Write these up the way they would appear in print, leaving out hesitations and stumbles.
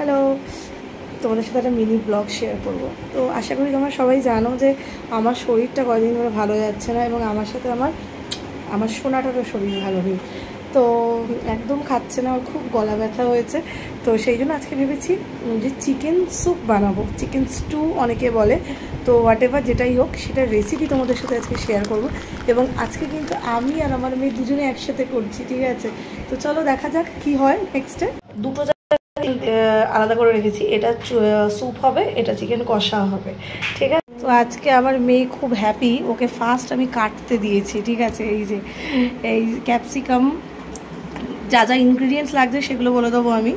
Hello, তোমাদের সাথে একটা মিনি ব্লগ শেয়ার করব। তো আশা করি তোমরা সবাই জানো যে আমার শরীরটা কদিন ধরে ভালো যাচ্ছে না, এবং আমার সাথে আমার সোনাটারও শরীর ভালো নেই। তো একদম খাচ্ছে না, আমার খুব গলা ব্যথা হয়েছে। তো সেই জন্য আজকে ভেবেছি যে চিকেন স্যুপ বানাবো, চিকেন স্টু অনেকে বলে। তো হোয়াট এভার যেটাই হোক, সেটার রেসিপি তোমাদের সাথে আজকে শেয়ার করব। এবং আজকে কিন্তু আমি আর আমার মেয়ে দুজনে একসাথে করছি, ঠিক আছে? তো চলো দেখা যাক কি হয় নেক্সটে। দুটো আলাদা করে রেখেছি, এটা স্যুপ হবে, এটা চিকেন কষা হবে, ঠিক আছে? তো আজকে আমার মেয়ে খুব হ্যাপি, ওকে ফার্স্ট আমি কাটতে দিয়েছি, ঠিক আছে? এই যে এই ক্যাপসিকাম, যা যা ইনগ্রিডিয়েন্টস লাগছে সেগুলো বলে দেবো আমি।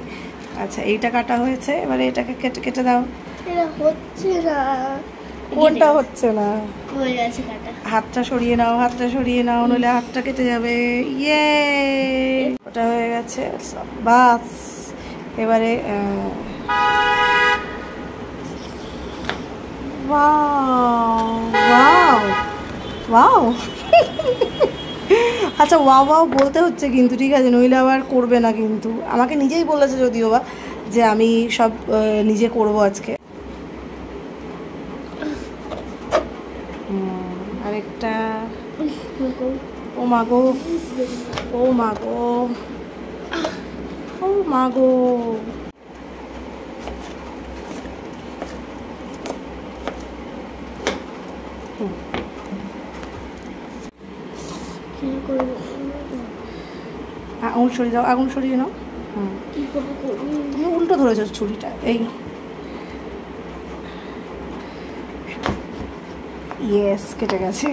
আচ্ছা, এইটা কাটা হয়েছে, এবারে এটাকে কেটে কেটে দাও। হচ্ছে না, কোনটা হচ্ছে না? হয়ে গেছে কাটা। হাতটা সরিয়ে নাও, হাতটা সরিয়ে নাও, নইলে হাতটা কেটে যাবে। ইয়ে, ওটা হয়ে গেছে, বাস। এবারে আচ্ছা, ওয়াও বলতে হচ্ছে কিন্তু, ঠিক আছে? নইলে আবার করবে না কিন্তু। আমাকে নিজেই বলেছে যদিও বা, যে আমি সব নিজে করব আজকে। আরেকটা, ও মাগো, ও মাগো, ও মাগো। আঙুল সরিয়ে দাও, আঙুল সরিয়ে নাও। তুমি উল্টো ধরেছো ছুরিটা। এই ইয়েস, কেটে গেছে।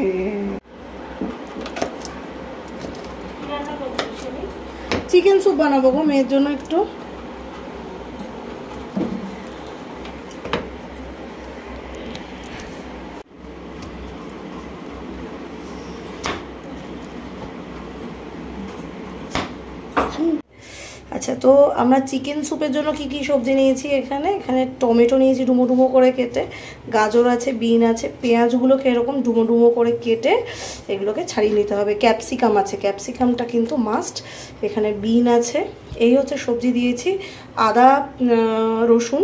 চিকেন স্যুপ বানাবো গো মেয়ের জন্য একটু। আচ্ছা, তো আমরা চিকেন স্যুপের জন্য কি কি সবজি নিয়েছি এখানে টমেটো নিয়েছি ডুমো ডুমো করে কেটে, গাজর আছে, বিন আছে, পেঁয়াজগুলোকে এরকম ডুমো ডুমো করে কেটে এগুলোকে ছাড়িয়ে নিতে হবে। ক্যাপসিকাম আছে, ক্যাপসিকামটা কিন্তু মাস্ট। এখানে বিন আছে। এই হচ্ছে সবজি দিয়েছি। আদা রসুন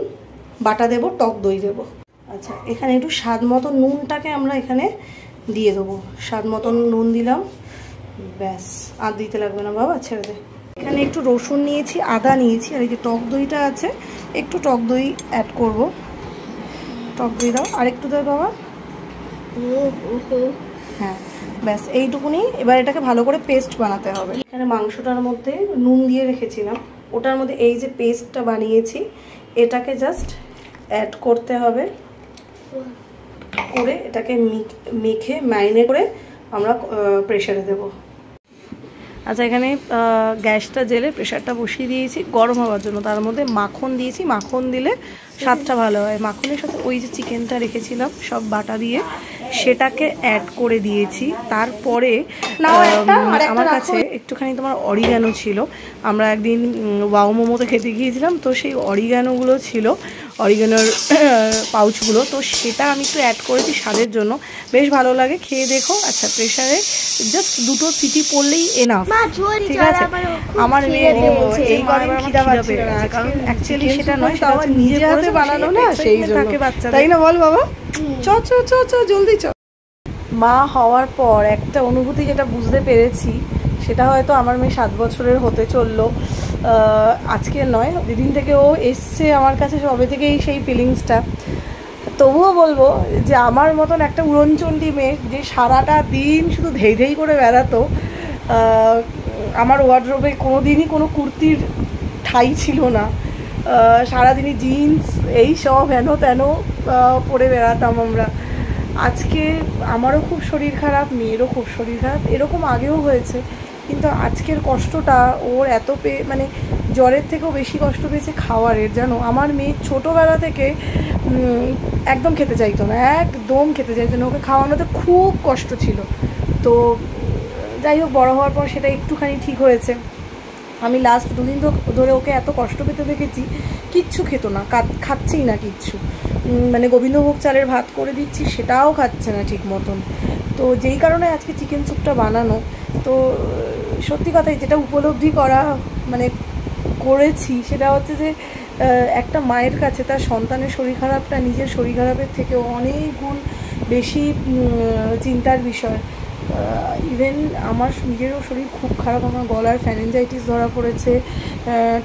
বাটা দেবো, টক দই দেবো। আচ্ছা, এখানে একটু স্বাদ মতো নুনটাকে আমরা এখানে দিয়ে দেবো। স্বাদ মতন নুন দিলাম, ব্যাস। আর দিতে লাগবে না বাবা, ছেড়ে দে। এখানে একটু রসুন নিয়েছি, আদা নিয়েছি, আর এই যে টক দইটা আছে, একটু টক দই অ্যাড করব। টক দই দাও, আর একটু দাও বাবা। হ্যাঁ, ব্যাস এইটুকুনি। এবার এটাকে ভালো করে পেস্ট বানাতে হবে। এখানে মাংসটার মধ্যে নুন দিয়ে রেখেছিলাম, ওটার মধ্যে এই যে পেস্টটা বানিয়েছি এটাকে জাস্ট অ্যাড করতে হবে। করে এটাকে মেখে ম্যারিনেট করে আমরা প্রেসারে দেবো। আচ্ছা, এখানে গ্যাসটা জেলে প্রেশারটা বসিয়ে দিয়েছি গরম হওয়ার জন্য। তার মধ্যে মাখন দিয়েছি, মাখন দিলে স্বাদটা ভালো হয়। মাখনের সাথে ওই যে চিকেনটা রেখেছিলাম সব বাটা দিয়ে, সেটাকে অ্যাড করে দিয়েছি। তারপরে আমার কাছে একটুখানি তোমার অরিগানো ছিল, আমরা একদিন ওয়াও মোমোতে খেতে গিয়েছিলাম, তো সেই অরিগানোগুলো ছিল, অরিগানোর পাউচগুলো, তো সেটা আমি একটু অ্যাড করেছি স্বাদের জন্য, বেশ ভালো লাগে, খেয়ে দেখো। আচ্ছা, প্রেশারে জাস্ট দুটো সিটি পড়লেই এনাফ, ঠিক আছে? আমার মেয়ে এই কদিন খিদা পাচ্ছে না, কারণ অ্যাকচুয়ালি সেটা নয়, সেটা আমার নিজে হাতে বানানো না, সেই জন্য থাকে বাচ্চা, তাই না? বল বাবা, চ চ চ চ জলদি চ। মা হওয়ার পর একটা অনুভূতি যেটা বুঝতে পেরেছি, সেটা হয়তো আমার মেয়ে 7 বছরের হতে চললো, আজকে নয়, যেদিন থেকে ও এসছে আমার কাছে সবে থেকেই সেই ফিলিংসটা। তবুও বলবো যে আমার মতন একটা উড়নচণ্ডী মেয়ে যে সারাটা দিন শুধু ধেই ধেই করে বেড়াতো, আমার ওয়ার্ডরোবে কোনো দিনই কোনো কুর্তির ঠাঁই ছিল না, সারাদিনই জিন্স এই সব হেন তেন পরে বেড়াতাম আমরা। আজকে আমারও খুব শরীর খারাপ, মেয়েরও খুব শরীর খারাপ, এরকম আগেও হয়েছে, কিন্তু আজকের কষ্টটা ওর এত মানে জ্বরের থেকেও বেশি কষ্ট পেয়েছে খাওয়ারের, জানো? আমার মেয়ে ছোটোবেলা থেকে একদম খেতে চাইতো না, একদম খেতে চাইতো না, ওকে খাওয়ানোতে খুব কষ্ট ছিল। তো যাই হোক, বড়ো হওয়ার পর সেটা একটুখানি ঠিক হয়েছে। আমি লাস্ট 2 দিন ধরে ওকে এত কষ্ট পেতে দেখেছি, কিচ্ছু খেত না, খাচ্ছেই না কিচ্ছু। মানে গোবিন্দভোগ চালের ভাত করে দিচ্ছি, সেটাও খাচ্ছে না ঠিক মতন। তো যেই কারণে আজকে চিকেন স্যুপটা বানানো। তো সত্যি কথাই যেটা উপলব্ধি করা মানে করেছি সেটা হচ্ছে যে একটা মায়ের কাছে তার সন্তানের শরীর খারাপটা নিজের শরীর খারাপের থেকেও অনেক গুণ বেশি চিন্তার বিষয়। ইভেন আমার নিজেরও শরীর খুব খারাপ, আমার গলার ফ্যারেঞ্জাইটিস ধরা পড়েছে,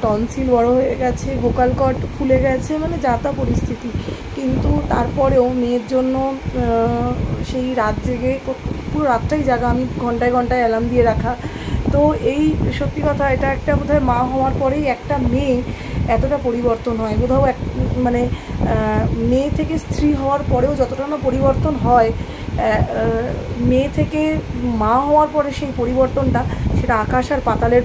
টনসিল বড় হয়ে গেছে, ভোকাল কর্ড ফুলে গেছে, মানে যা তা পরিস্থিতি। কিন্তু তারপরেও মেয়ের জন্য সেই রাত জেগে, পুরো রাতটাই জাগা, আমি ঘন্টায় ঘন্টায় অ্যালার্ম দিয়ে রাখা। তো এই সত্যি কথা, এটা একটা বোধহয় মা হওয়ার পরেই একটা মেয়ে এতটা পরিবর্তন হয় বোধহয়, মানে মেয়ে থেকে স্ত্রী হওয়ার পরেও যতটা না পরিবর্তন হয়, মেয়ে থেকে মা হওয়ার পরে সেই পরিবর্তনটা, সেটা আকাশ আর পাতালের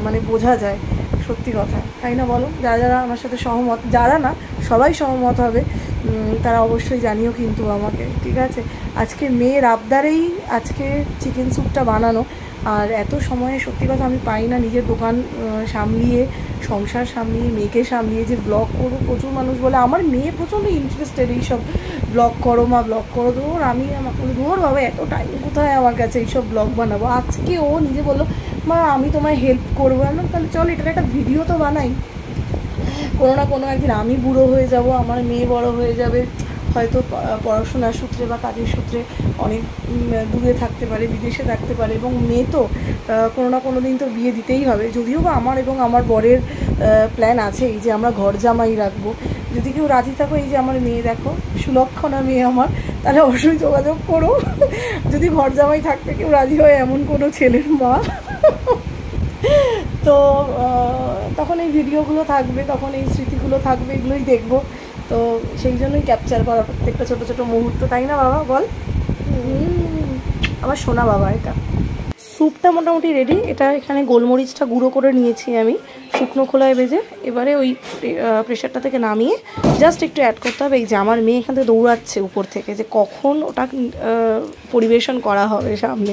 মানে বোঝা যায়। সত্যি কথা, তাই না বলো? যারা যারা আমার সাথে সহমত, যারা না সবাই সহমত হবে, তারা অবশ্যই জানিও কিন্তু আমাকে, ঠিক আছে? আজকে মেয়ের আবদারেই আজকে চিকেন স্যুপটা বানানো। আর এত সময়ে সত্যি কথা আমি পাই না, নিজের দোকান সামলিয়ে, সংসার সামলিয়ে, মেয়েকে সামলিয়ে যে ব্লগ করবো। প্রচুর মানুষ বলে, আমার মেয়ে প্রচণ্ড ইন্টারেস্টেড এইসব, ব্লগ করো মা, ব্লগ করো। ধর আমি আমাকে ধর বাবা, এত টাইম কোথায় আমার কাছে এইসব ব্লগ বানাবো। আজকে ও নিজে বললো, মা আমি তোমায় হেল্প করবো না, তাহলে চল এটার একটা ভিডিও তো বানাই। কোনো না কোনো একদিন আমি বুড়ো হয়ে যাব, আমার মেয়ে বড় হয়ে যাবে, হয়তো পড়াশোনার সূত্রে বা কাজের সূত্রে অনেক দূরে থাকতে পারে, বিদেশে থাকতে পারে, এবং মেয়ে তো কোনো না কোনো দিন তো বিয়ে দিতেই হবে। যদিও বা আমার এবং আমার বরের প্ল্যান আছে এই যে আমরা ঘর জামাই রাখবো। যদি কেউ রাজি থাকো, এই যে আমার মেয়ে দেখো, সুলক্ষণা মেয়ে আমার, তাহলে অবশ্যই যোগাযোগ করো যদি ঘর জামাই থাকতে কেউ রাজি হয়, এমন কোনো ছেলের মা। তো তখন এই ভিডিওগুলো থাকবে, তখন এই স্মৃতিগুলো থাকবে, এগুলোই দেখবো। তো সেই জন্যই ক্যাপচার করা প্রত্যেকটা ছোটো ছোটো মুহূর্ত, তাই না বাবা বল? আমার সোনা বাবা। এটা স্যুপটা মোটামুটি রেডি। এটা এখানে গোলমরিচটা গুঁড়ো করে নিয়েছি আমি শুকনো খোলায় ভেজে। এবারে ওই প্রেশারটা থেকে নামিয়ে জাস্ট একটু অ্যাড করতে হবে। এই যে আমার মেয়ে এখান থেকে দৌড়াচ্ছে উপর থেকে, যে কখন ওটা পরিবেশন করা হবে সামনে।